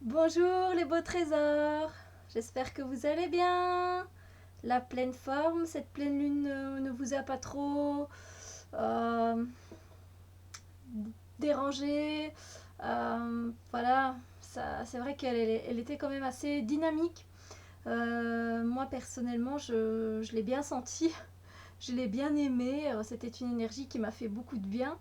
Bonjour les beaux trésors, j'espère que vous allez bien. La pleine forme, cette pleine lune ne vous a pas trop euh, dérangé. Voilà, c'est vrai qu'elle était quand même assez dynamique. Moi personnellement, je l'ai bien senti, je l'ai bien aimé. C'était une énergie qui m'a fait beaucoup de bien,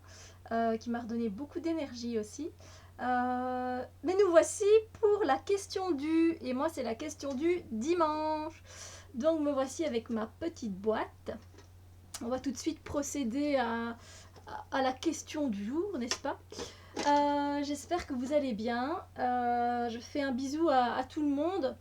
qui m'a redonné beaucoup d'énergie aussi. Mais nous voici pour la question du, et moi c'est la question du dimanche. Donc me voici avec ma petite boîte. On va tout de suite procéder à la question du jour, n'est-ce pas? J'espère que vous allez bien. Je fais un bisou à tout le monde,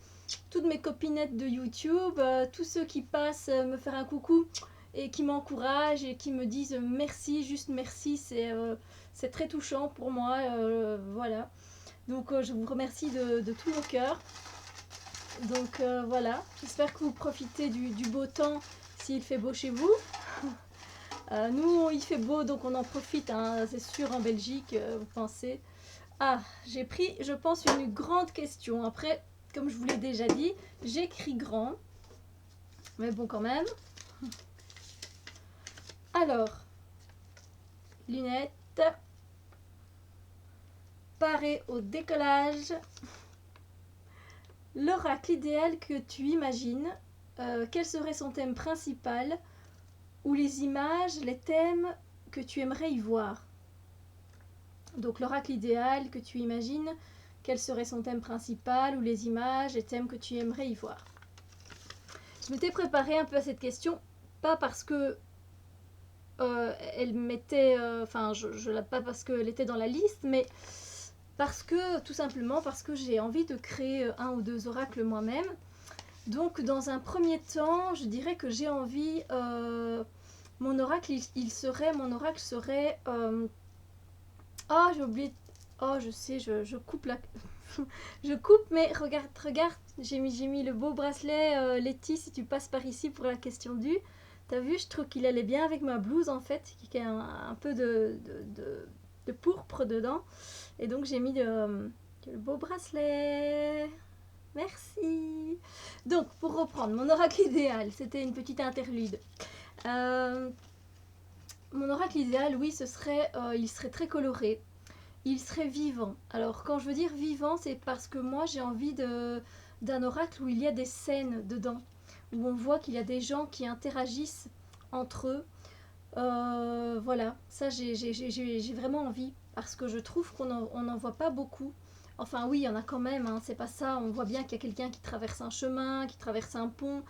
toutes mes copinettes de YouTube, tous ceux qui passent me faire un coucou et qui m'encouragent et qui me disent merci, juste merci, c'est très touchant pour moi. Voilà. Donc je vous remercie de tout mon cœur. Donc voilà, j'espère que vous profitez du beau temps s'il fait beau chez vous. Nous, il fait beau, donc on en profite, hein, c'est sûr, en Belgique, vous pensez. Ah, j'ai pris, je pense, une grande question. Après, comme je vous l'ai déjà dit, j'écris grand, mais bon, quand même. Alors, lunettes, paré au décollage. L'oracle idéal que tu imagines, quel serait son thème principal ou les images, les thèmes que tu aimerais y voir. Donc l'oracle idéal que tu imagines, quel serait son thème principal ou les images et thèmes que tu aimerais y voir. Je m'étais préparée un peu à cette question, pas parce que elle m'était, enfin pas parce qu'elle était dans la liste, mais parce que tout simplement parce que j'ai envie de créer un ou deux oracles moi-même. Donc dans un premier temps, je dirais que j'ai envie, mon oracle serait oh, j'ai oublié. Oh, je sais, je coupe la. Je coupe, mais regarde, j'ai mis le beau bracelet, Letty, si tu passes par ici pour la question du. T'as vu, je trouve qu'il allait bien avec ma blouse en fait, qui a un peu de pourpre dedans. Et donc j'ai mis le beau bracelet. Merci. Donc, pour reprendre, mon oracle idéal, c'était une petite interlude. Euh, Mon oracle idéal, oui, il serait très coloré. Il serait vivant. Alors, quand je veux dire vivant, c'est parce que moi, j'ai envie d'un oracle où il y a des scènes dedans, où on voit qu'il y a des gens qui interagissent entre eux. Voilà, ça, j'ai vraiment envie, parce que je trouve qu'on n'en voit pas beaucoup. Enfin, oui, il y en a quand même, hein, c'est pas ça. On voit bien qu'il y a quelqu'un qui traverse un chemin, qui traverse un pont,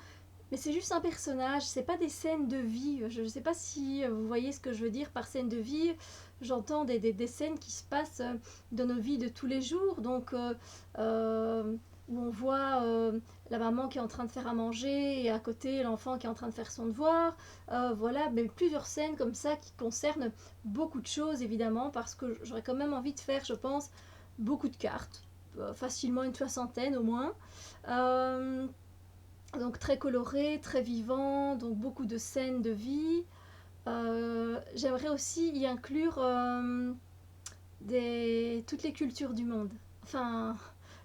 mais c'est juste un personnage, c'est pas des scènes de vie. Je ne sais pas si vous voyez ce que je veux dire par scène de vie. J'entends des scènes qui se passent dans nos vies de tous les jours. Donc, où on voit la maman qui est en train de faire à manger et à côté l'enfant qui est en train de faire son devoir. Voilà, mais plusieurs scènes comme ça qui concernent beaucoup de choses évidemment, parce que j'aurais quand même envie de faire, je pense, beaucoup de cartes. Facilement une soixantaine au moins. Donc très coloré, très vivant, donc beaucoup de scènes de vie. J'aimerais aussi y inclure toutes les cultures du monde. Enfin,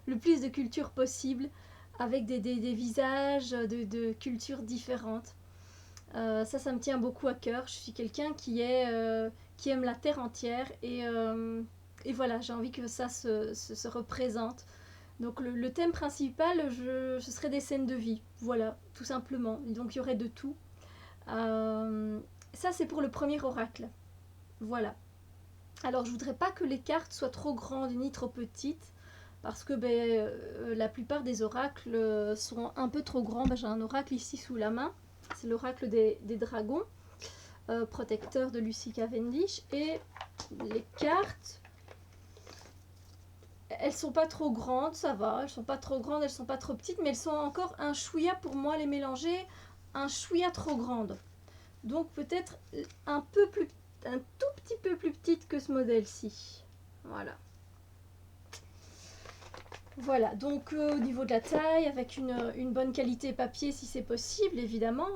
le plus de cultures possible, avec des visages de cultures différentes. Ça me tient beaucoup à cœur. Je suis quelqu'un qui aime la terre entière et voilà, j'ai envie que ça se représente. Donc le thème principal, ce serait des scènes de vie, voilà, tout simplement. Donc il y aurait de tout. Euh, Ça c'est pour le premier oracle, voilà. Alors je voudrais pas que les cartes soient trop grandes ni trop petites, parce que la plupart des oracles sont un peu trop grands. J'ai un oracle ici sous la main, c'est l'oracle des dragons, protecteur de Lucy Cavendish, et les cartes, elles sont pas trop grandes, ça va, elles sont pas trop grandes, elles sont pas trop petites, mais elles sont encore un chouïa pour moi les mélanger, un chouïa trop grande. Donc peut-être un tout petit peu plus petite que ce modèle-ci. Voilà. Voilà, donc au niveau de la taille, avec une bonne qualité papier si c'est possible, évidemment.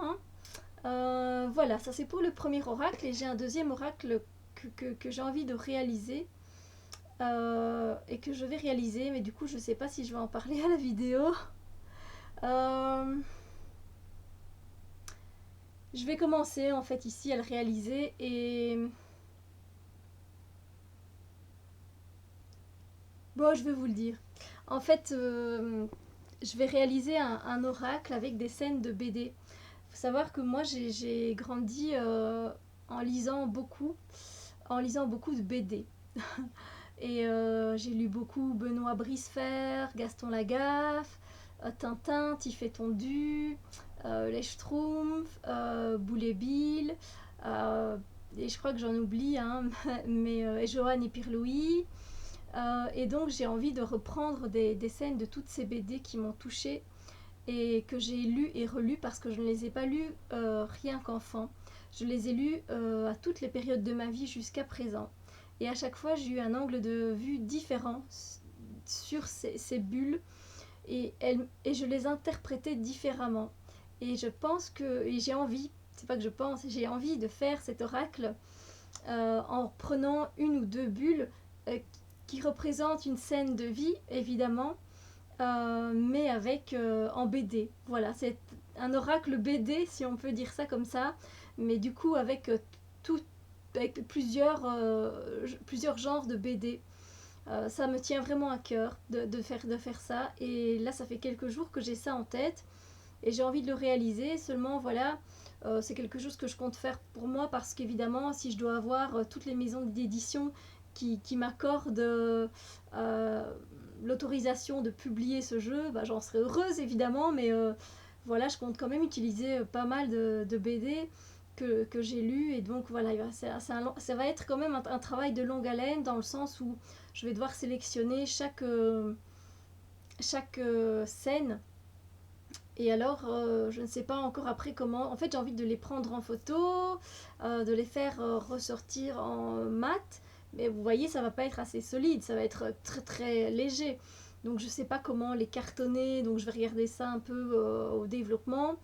Hein. Voilà, ça c'est pour le premier oracle, et j'ai un deuxième oracle que j'ai envie de réaliser. et que je vais réaliser, mais du coup je sais pas si je vais en parler à la vidéo. Euh, je vais commencer en fait ici à le réaliser et bon, je vais vous le dire. En fait, je vais réaliser un oracle avec des scènes de BD. Il faut savoir que moi j'ai grandi en lisant beaucoup de BD. Et j'ai lu beaucoup Benoît Brisefer, Gaston Lagaffe, Tintin, Tiff et Tondu, Les Schtroumpfs, Boule et Bill, euh, et je crois que j'en oublie, hein, mais et Johan et Pierre-Louis. Et donc j'ai envie de reprendre des scènes de toutes ces BD qui m'ont touchée et que j'ai lues et relues parce que je ne les ai pas lues rien qu'enfant. Je les ai lues à toutes les périodes de ma vie jusqu'à présent. Et à chaque fois, j'ai eu un angle de vue différent sur ces bulles et je les interprétais différemment. Et je pense que, et j'ai envie, c'est pas que je pense, j'ai envie de faire cet oracle en prenant une ou deux bulles qui représentent une scène de vie, évidemment, mais avec en BD. Voilà, c'est un oracle BD, si on peut dire ça comme ça, mais du coup avec tout, avec plusieurs genres de BD. Ça me tient vraiment à cœur de faire ça. Et là, ça fait quelques jours que j'ai ça en tête et j'ai envie de le réaliser. Seulement, voilà, c'est quelque chose que je compte faire pour moi parce qu'évidemment, si je dois avoir toutes les maisons d'édition qui m'accordent l'autorisation de publier ce jeu, bah, j'en serais heureuse évidemment, mais voilà, je compte quand même utiliser pas mal de BD que j'ai lu et donc voilà, ça va être quand même un travail de longue haleine dans le sens où je vais devoir sélectionner chaque scène et alors je ne sais pas encore après comment, en fait j'ai envie de les prendre en photo, de les faire ressortir en mat, mais vous voyez ça va pas être assez solide, ça va être très très léger, donc je sais pas comment les cartonner, donc je vais regarder ça un peu au développement.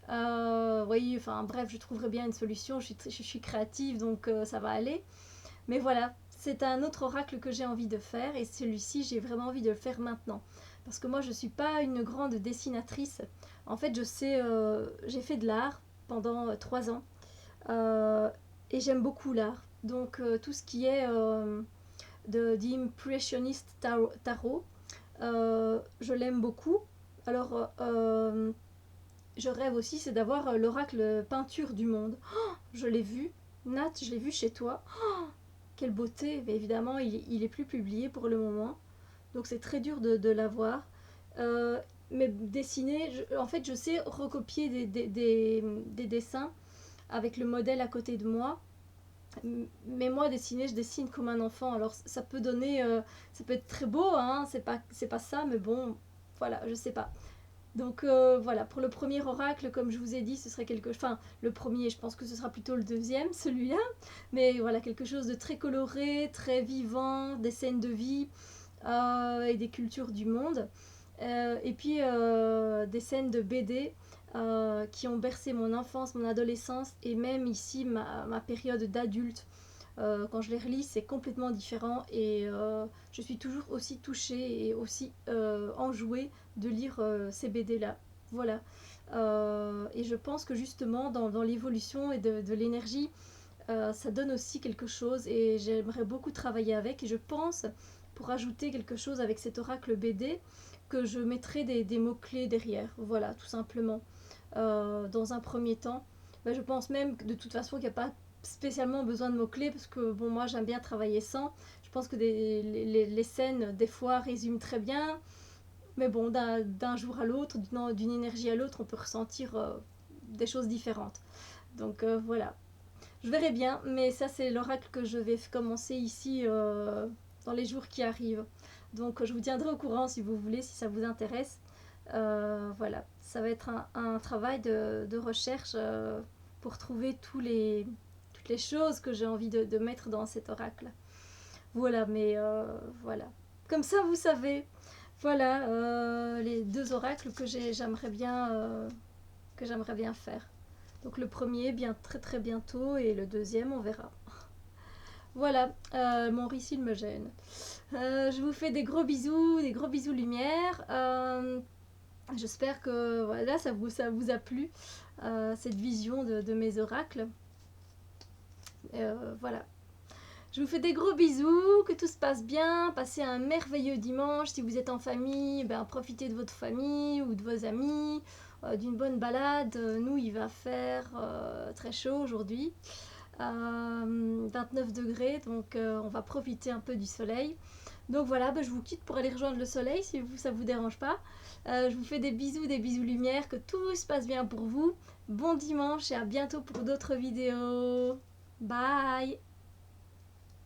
Oui, enfin bref, je trouverai bien une solution. Je suis créative, donc ça va aller. Mais voilà, c'est un autre oracle que j'ai envie de faire et celui-ci, j'ai vraiment envie de le faire maintenant. Parce que moi, je ne suis pas une grande dessinatrice. En fait, je sais, j'ai fait de l'art pendant 3 ans euh, et j'aime beaucoup l'art. Donc tout ce qui est d'impressionist tarot, je l'aime beaucoup. Alors, je rêve aussi, c'est d'avoir l'oracle peinture du monde. Oh, je l'ai vu, Nat, je l'ai vu chez toi. Oh, quelle beauté! Mais évidemment, il est plus publié pour le moment, donc c'est très dur de l'avoir. Euh, mais dessiner, en fait, je sais recopier des dessins avec le modèle à côté de moi. Mais moi, dessiner, je dessine comme un enfant. Alors, ça peut donner, ça peut être très beau, hein. C'est pas ça, mais bon, voilà, je sais pas. Donc voilà, pour le premier oracle, comme je vous ai dit, ce serait quelque chose. Enfin, le premier, je pense que ce sera plutôt le deuxième, celui-là. Mais voilà, quelque chose de très coloré, très vivant, des scènes de vie et des cultures du monde. Et puis des scènes de BD qui ont bercé mon enfance, mon adolescence et même ici ma période d'adulte. Quand je les relis, c'est complètement différent et je suis toujours aussi touchée et aussi enjouée de lire ces BD-là. Voilà. Et je pense que justement, dans l'évolution et de l'énergie, ça donne aussi quelque chose et j'aimerais beaucoup travailler avec. Et je pense, pour ajouter quelque chose avec cet oracle BD, que je mettrai des mots-clés derrière. Voilà, tout simplement. Dans un premier temps. Ben, je pense même que de toute façon qu'il n'y a pas spécialement besoin de mots-clés parce que bon, moi j'aime bien travailler sans. Je pense que les scènes, des fois, résument très bien. Mais bon, d'un jour à l'autre, d'une énergie à l'autre, on peut ressentir des choses différentes. Donc voilà. Je verrai bien, mais ça c'est l'oracle que je vais commencer ici dans les jours qui arrivent. Donc je vous tiendrai au courant si vous voulez, si ça vous intéresse. Voilà, ça va être un travail de recherche pour trouver toutes les choses que j'ai envie de mettre dans cet oracle. Voilà, mais voilà. Comme ça, vous savez. Voilà les deux oracles que j'aimerais bien faire. Donc le premier, bien très très bientôt, et le deuxième, on verra. Voilà, mon récit me gêne. Je vous fais des gros bisous lumière. J'espère que voilà, ça vous a plu, cette vision de mes oracles. Voilà. Je vous fais des gros bisous, que tout se passe bien, passez un merveilleux dimanche. Si vous êtes en famille, ben, profitez de votre famille ou de vos amis, d'une bonne balade. Nous, il va faire très chaud aujourd'hui, 29 degrés, donc on va profiter un peu du soleil. Donc voilà, ben, je vous quitte pour aller rejoindre le soleil si ça vous dérange pas. Je vous fais des bisous lumière, que tout se passe bien pour vous. Bon dimanche et à bientôt pour d'autres vidéos. Bye!